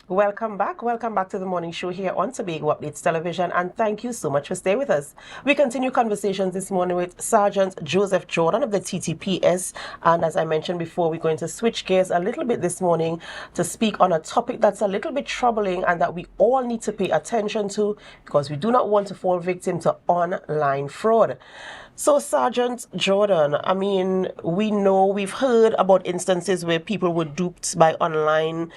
Welcome back. Welcome back to the morning show here on Tobago Updates Television, and thank you so much for staying with us. We continue conversations this morning with Sergeant Joseph Jordan of the TTPS, and as I mentioned before, we're going to switch gears a little bit this morning to speak on a topic that's a little bit troubling and that we all need to pay attention to because we do not want to fall victim to online fraud. So, Sergeant Jordan, I mean, we've heard about instances where people were duped by online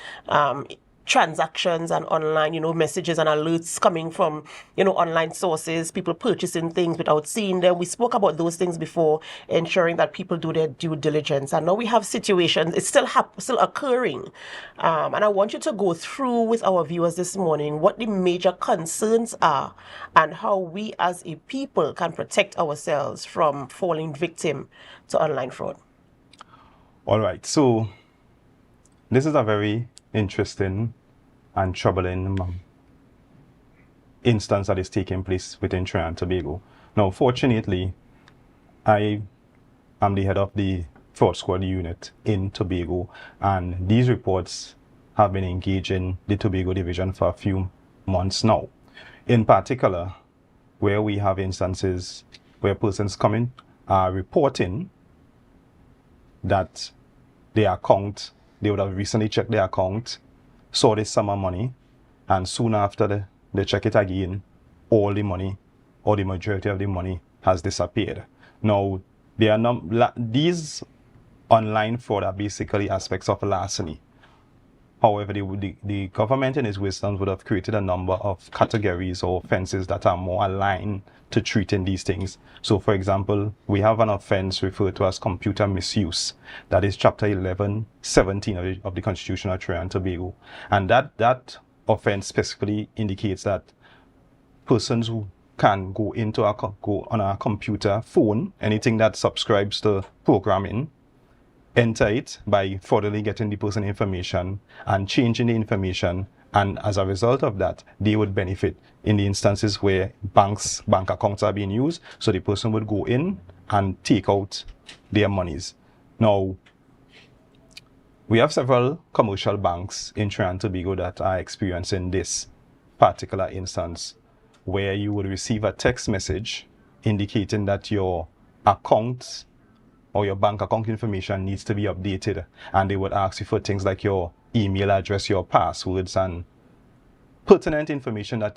transactions and online, messages and alerts coming from, online sources, people purchasing things without seeing them. We spoke about those things before, ensuring that people do their due diligence. And now we have situations, it's still occurring. And I want you to go through with our viewers this morning what the major concerns are and how we as a people can protect ourselves from falling victim to online fraud. All right, so this is a very interesting and troubling instance that is taking place within Trinidad and Tobago. Now, fortunately, I am the head of the fraud squad unit in Tobago, and these reports have been engaging the Tobago division for a few months now. In particular, where we have instances where persons coming are reporting that their account, they would have recently checked their account, saw this sum of money, and soon after they check it again, all the money or the majority of the money has disappeared. Now, these online fraud are basically aspects of larceny. However, the government in its wisdom would have created a number of categories or offenses that are more aligned to treating these things. So, for example, we have an offense referred to as computer misuse. That is Chapter 1117 of the Constitution of Trinidad and Tobago. And that offense specifically indicates that persons who can go on a computer, phone, anything that subscribes to programming, enter it by fraudulently getting the person information and changing the information, and as a result of that, they would benefit in the instances where bank accounts are being used, so the person would go in and take out their monies. Now, we have several commercial banks in Trinidad and Tobago that are experiencing this particular instance, where you would receive a text message indicating that your account or your bank account information needs to be updated, and they would ask you for things like your email address, your passwords, and pertinent information that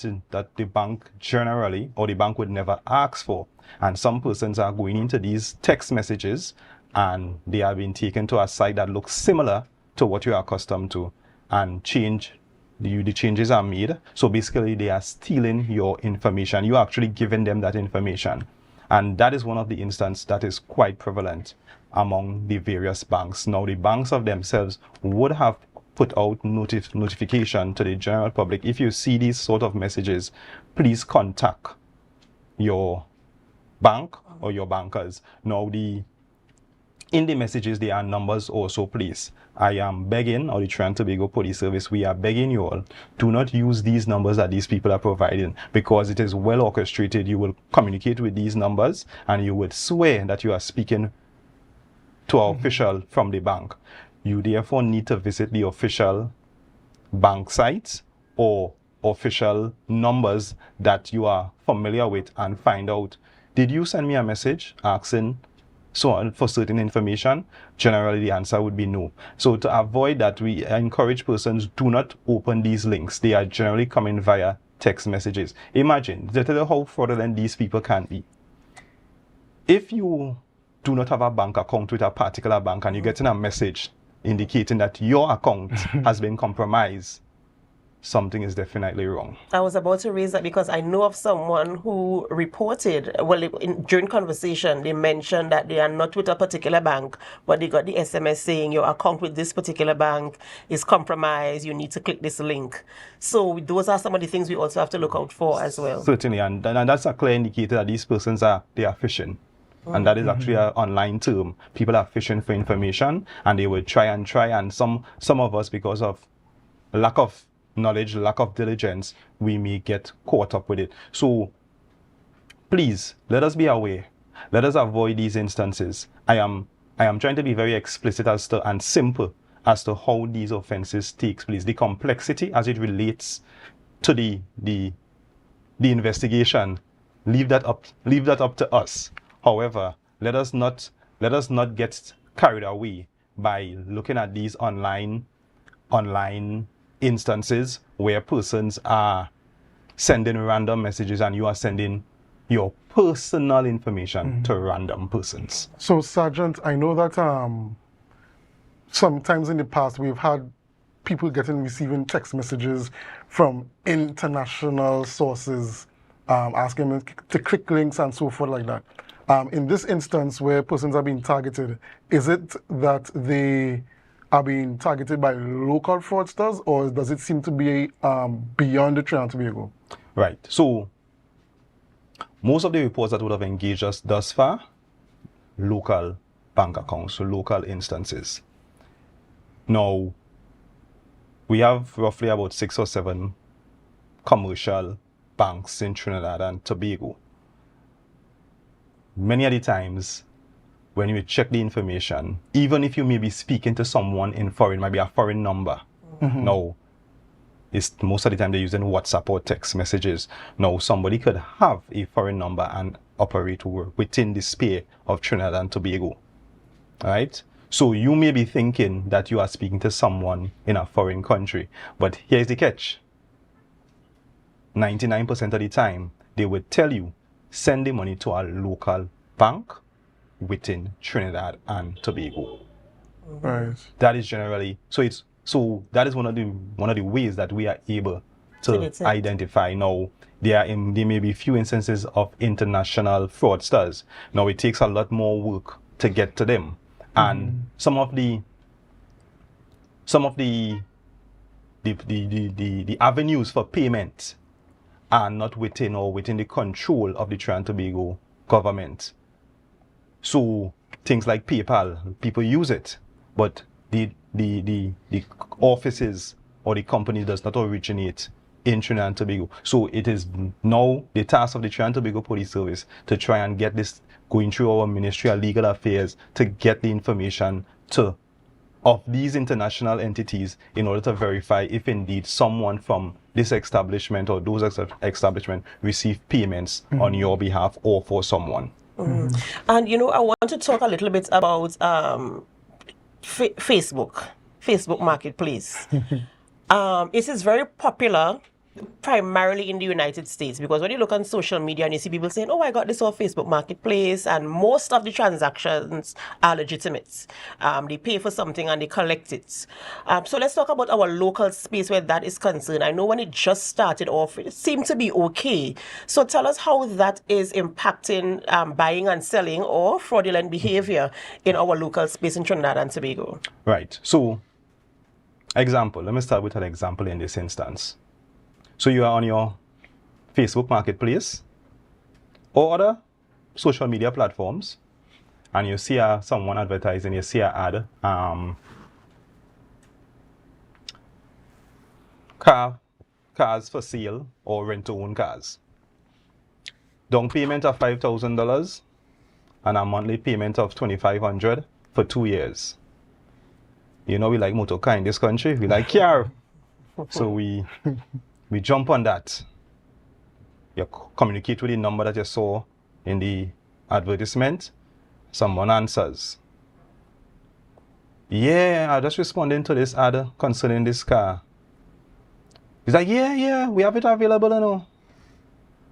the bank generally or the bank would never ask for. And some persons are going into these text messages and they are being taken to a site that looks similar to what you are accustomed to, and the changes are made. So basically they are stealing your information. You're actually giving them that information. And that is one of the instances that is quite prevalent among the various banks. Now, the banks of themselves would have put out notification to the general public. If you see these sort of messages, please contact your bank or your bankers. Now, in the messages, there are numbers also placed. I am begging, or the Trinidad and Tobago Police Service, we are begging you all, do not use these numbers that these people are providing, because it is well orchestrated. You will communicate with these numbers and you would swear that you are speaking to an official from the bank. You therefore need to visit the official bank sites or official numbers that you are familiar with and find out, did you send me a message asking for certain information? Generally, the answer would be no. So to avoid that, we encourage persons, do not open these links. They are generally coming via text messages. Imagine how fraudulent these people can be. If you do not have a bank account with a particular bank and you're getting a message indicating that your account has been compromised, something is definitely wrong. I was about to raise that because I know of someone who reported, during conversation, they mentioned that they are not with a particular bank, but they got the SMS saying your account with this particular bank is compromised, you need to click this link. So those are some of the things we also have to look out for as well. Certainly, and that's a clear indicator that these persons they are phishing. And that is actually an online term. People are fishing for information, and they will try, and some of us, because of lack of knowledge, lack of diligence, we may get caught up with it. So please, let us be aware. Let us avoid these instances. I am trying to be very explicit and simple as to how these offenses takes place, the complexity as it relates to the investigation. Leave that up to us. However, let us not get carried away by looking at these online instances where persons are sending random messages and you are sending your personal information to random persons. So, Sergeant, I know that sometimes in the past we've had people receiving text messages from international sources asking them to click links and so forth like that. In this instance where persons are being targeted, is it that they are being targeted by local fraudsters, or does it seem to be beyond the Trinidad and Tobago? Right. So most of the reports that would have engaged us thus far, local bank accounts, so local instances. Now, we have roughly about 6 or 7 commercial banks in Trinidad and Tobago. Many of the times, when you check the information, even if you may be speaking to someone in foreign, might be a foreign number. Now, most of the time they're using WhatsApp or text messages. Now, somebody could have a foreign number and operate within the sphere of Trinidad and Tobago. Right? So you may be thinking that you are speaking to someone in a foreign country, but here's the catch. 99% of the time, they would tell you, send the money to a local bank within Trinidad and Tobago. Right. That is generally, so that is one of the ways that we are able to identify. Now, there may be few instances of international fraudsters. Now, it takes a lot more work to get to them. And some of the avenues for payment are not within the control of the Trinidad and Tobago government. So things like PayPal, people use it, but the offices or the company does not originate in Trinidad and Tobago. So it is now the task of the Trinidad and Tobago Police Service to try and get this going through our Ministry of Legal Affairs to get the information of these international entities in order to verify if indeed someone from this establishment or those establishments receive payments on your behalf or for someone. And I want to talk a little bit about Facebook Marketplace. It is very popular primarily in the United States, because when you look on social media and you see people saying, oh, I got this off Facebook Marketplace, and most of the transactions are legitimate. They pay for something and they collect it. So let's talk about our local space where that is concerned. I know when it just started off, it seemed to be okay. So tell us how that is impacting buying and selling or fraudulent behavior in our local space in Trinidad and Tobago. Right. So, example. Let me start with an example in this instance. So you are on your Facebook Marketplace or other social media platforms, and you see someone advertising, you see an ad, cars for sale or rent-to-own cars. Down payment of $5,000 and a monthly payment of $2,500 for 2 years. We like motor car in this country, we like car. So we jump on that. You communicate with the number that you saw in the advertisement. Someone answers. Yeah, I'm just responding to this ad concerning this car. He's like, yeah, we have it available.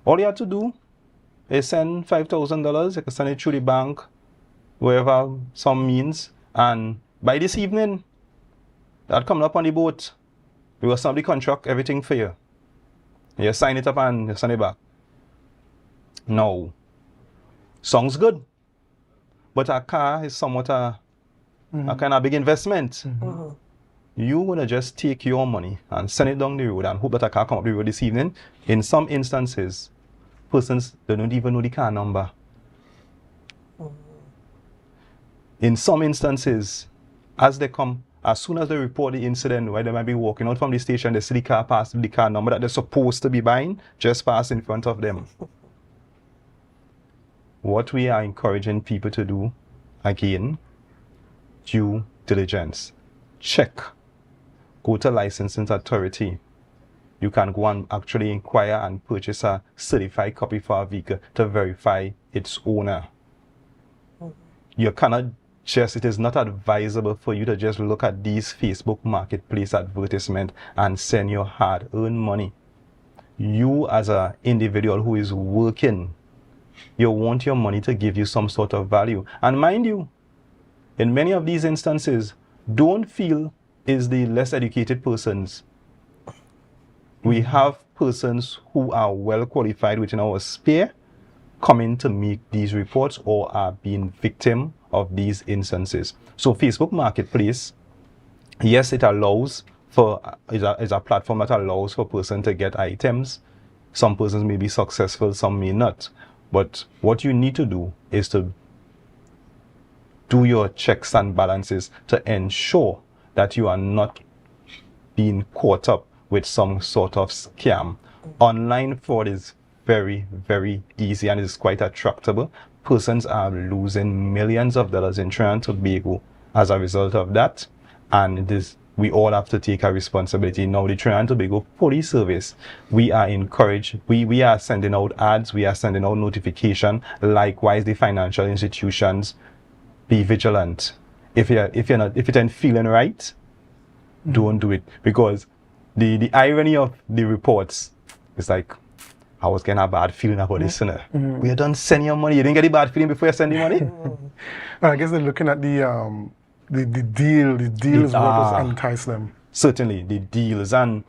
All you have to do is send $5,000. You can send it through the bank, wherever some means. And by this evening, that coming up on the boat, we will send the contract, everything for you. You sign it up and you send it back. No. Sounds good. But a car is somewhat a kind of big investment. You want to just take your money and send it down the road and hope that a car come up the road this evening. In some instances, persons don't even know the car number. In some instances, as soon as they report the incident, where they might be walking out from the station, they see the car pass the car number that they're supposed to be buying, just pass in front of them. What we are encouraging people to do, again, due diligence. check, go to licensing authority. You can go and actually inquire and purchase a certified copy for a vehicle to verify its owner. You cannot just, it is not advisable for you to just look at these Facebook marketplace advertisement and send your hard-earned money. You as an individual who is working, you want your money to give you some sort of value. And mind you, in many of these instances, don't feel is the less educated persons. We have persons who are well qualified within our sphere coming to make these reports or are being victim of these instances. So Facebook Marketplace, yes, it allows for, is a platform that allows for a person to get items. Some persons may be successful, some may not. But what you need to do is to do your checks and balances to ensure that you are not being caught up with some sort of scam. Online fraud is very, very easy and is quite attractable. Persons are losing millions of dollars in Trinidad and Tobago as a result of that, and we all have to take a responsibility. Now, the Trinidad and Tobago Police Service, we are encouraged, we are sending out ads, we are sending out notification. Likewise, the financial institutions, be vigilant. If it ain't feeling right, don't do it, because the irony of the reports is like, I was getting a bad feeling about this, we are done sending your money. You didn't get a bad feeling before you send the money? I guess they're looking at the deal. The deal is what was entice them. Certainly, the deals. And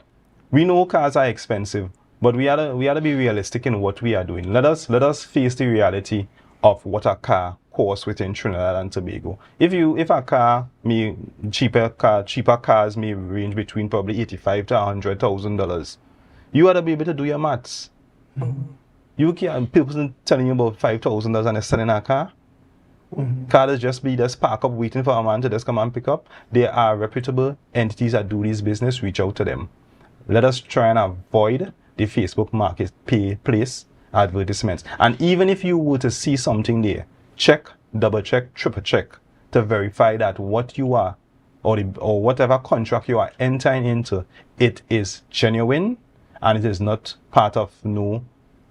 we know cars are expensive, but we ought to be realistic in what we are doing. Let us face the reality of what a car costs within Trinidad and Tobago. If a car may cheaper cars may range between probably $85,000 to $100,000. You ought to be able to do your maths. You can't, people telling you about $5,000 and they're selling a car. Car just park up waiting for a man to just come and pick up. There are reputable entities that do this business. Reach out to them. Let us try and avoid the Facebook marketplace advertisements. And even if you were to see something there, check, double check, triple check to verify that what you are or whatever contract you are entering into, it is genuine and it is not part of no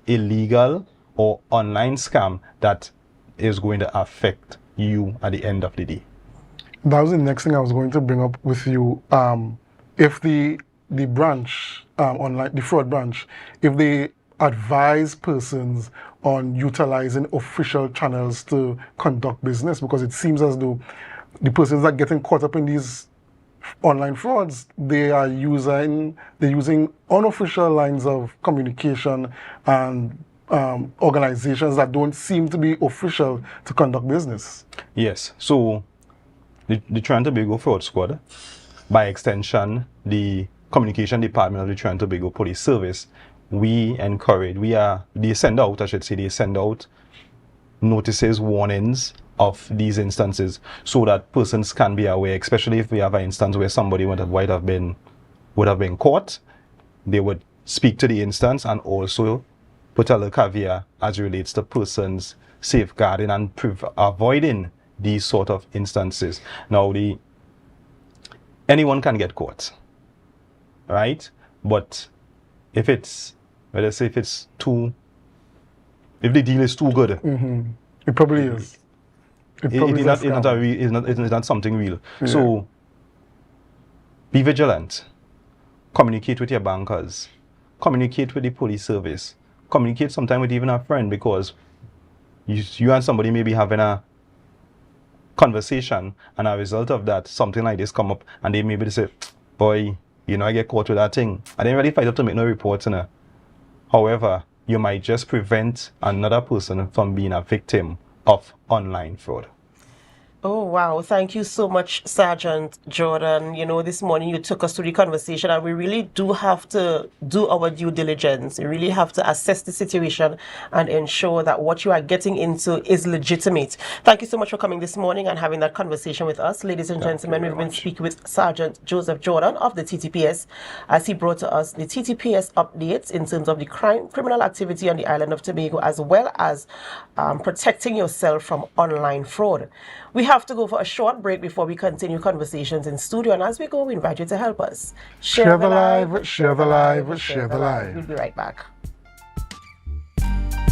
illegal or online scam that is going to affect you at the end of the day. That was the next thing I was going to bring up with you. If the branch, online, the fraud branch, if they advise persons on utilizing official channels to conduct business, because it seems as though the persons that are getting caught up in these online frauds, they're using unofficial lines of communication and organizations that don't seem to be official to conduct business. Yes, so the Trinidad and Tobago Fraud Squad, by extension, the Communication Department of the Trinidad and Tobago Police Service, they send out notices, warnings of these instances so that persons can be aware, especially if we have an instance where somebody would have been caught. They would speak to the instance and also put a little caveat as it relates to persons safeguarding and avoiding these sort of instances. Now, anyone can get caught, right? But if the deal is too good, it probably is. It's not something real. Yeah. So be vigilant. Communicate with your bankers. Communicate with the police service. Communicate sometime with even a friend, because you and somebody may be having a conversation, and as a result of that, something like this come up, and they maybe say, boy, I get caught with that thing. I didn't really fight up to make no reports. However, you might just prevent another person from being a victim of online fraud. Oh, wow. Thank you so much, Sergeant Jordan. This morning you took us through the conversation, and we really do have to do our due diligence. We really have to assess the situation and ensure that what you are getting into is legitimate. Thank you so much for coming this morning and having that conversation with us. Ladies and gentlemen, we've been speaking with Sergeant Joseph Jordan of the TTPS, as he brought to us the TTPS updates in terms of the criminal activity on the island of Tobago, as well as protecting yourself from online fraud. We have to go for a short break before we continue conversations in studio. And as we go, we invite you to help us. Share the live, share the live, share the live. We'll be right back.